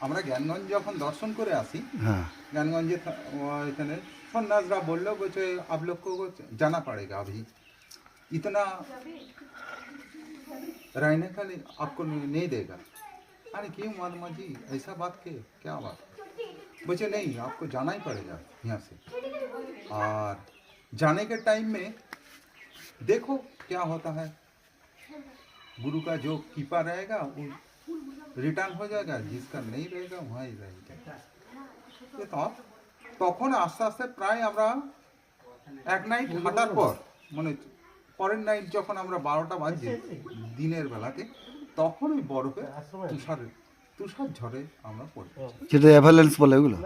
আমরা জ্ঞানগঞ্জ যখন দর্শন করে আসি, हाँ ज्ञानगंज इतने सन्यासरा बोल लो बच्चे आप लोग को जाना पड़ेगा अभी इतना रहने का आपको नहीं देगा। अरे क्यों महात्मा जी ऐसा बात के क्या बात बच्चे नहीं आपको जाना ही पड़ेगा यहाँ से। और जाने के टाइम में देखो क्या होता है, गुरु का जो कीपा रहेगा वो रिटर्न हो जाएगा, जिसका नहीं रहेगा वहाँ ही रहेगा। তখন আস্তে আস্তে প্রায় আমরা এক নাইট হাঁটার পর মানে পরের নাইট যখন আমরা 12টা বাজে দিনের বেলাতে তখন ওই বরফে তুষার ঝড়ে আমরা পড়ে যেটা অ্যাভালান্স বলে ওগুলো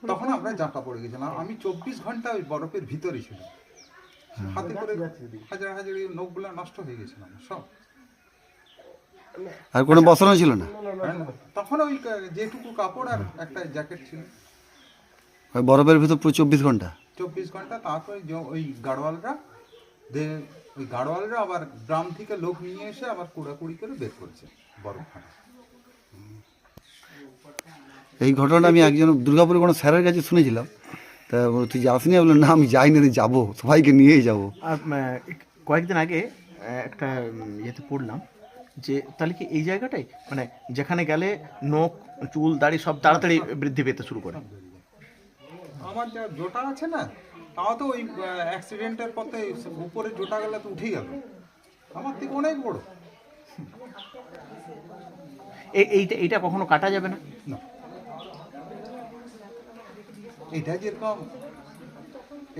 তখন আমরা জাঁকা পড়ে গেছিলাম। আমি 24 ঘন্টা ওই বরফের ভিতরে ছিলাম, হাতে করে হাজার হাজার নখগুলো নষ্ট হয়ে গেছিলাম সব। আর কোনো বসানো ছিল না তখন ওই যেটুকু কাপড় আর একটা জ্যাকেট ছিল। ওই বরফের ভিতর পুরো 24 ঘন্টা 24 ঘন্টা। তারপরে ওই গাড়োয়ালরা ওই গাড়োয়ালরা আবার গ্রাম থেকে লোক নিয়ে এসে আবার কুড়াকুড়ি করে বের করছে বরফখানা। এই ঘটনাটা আমি একজন দুর্গাপুরে কোনো স্যারের কাছে শুনেছিলাম। তা তুই যাসনি? বললেন না আমি যাইনি, আমি যাবো, সবাইকে নিয়েই যাবো। আর কয়েকদিন আগে একটা ইয়েতে পড়লাম যে তাহলে কি এই জায়গাটাই মানে যেখানে গেলে নখ চুল দাড়ি সব তাড়াতাড়ি বৃদ্ধি পেতে শুরু করে। আমার যা জোটা আছে না তাও তো ওই অ্যাক্সিডেন্টের পথে উপরে জোটা গেলে তো উঠে গেল, আমার থেকে অনেক বড়। এইটা কখনো কাটা যাবে না? না এটা যেরকম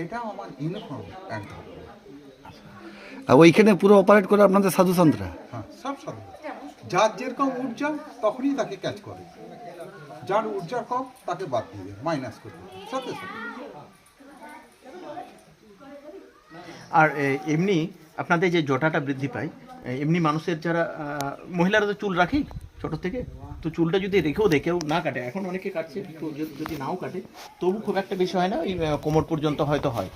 এটা আমার ইউনিফর্ম একদম। আর ওইখানে পুরো অপারেট করে আপনাদের সাধু সন্তরা? হ্যাঁ সব সাধু, যার যেরকম ঊর্জা তখনই তাকে ক্যাচ করে, যার ঊর্জা কম তাকে বাদ দিবে, মাইনাস করবে সাথে সাথে। আর এমনি আপনাদের যে জটাটা বৃদ্ধি পায় এমনি মানুষের যারা মহিলারা তো চুল রাখেই ছোট থেকে, তো চুলটা যদি রেখেও দেয় কেউ না কাটে, এখন অনেকে কাটছে, তো যদি নাও কাটে তবু খুব একটা বেশি হয় না, ওই কোমর পর্যন্ত হয়তো হয়।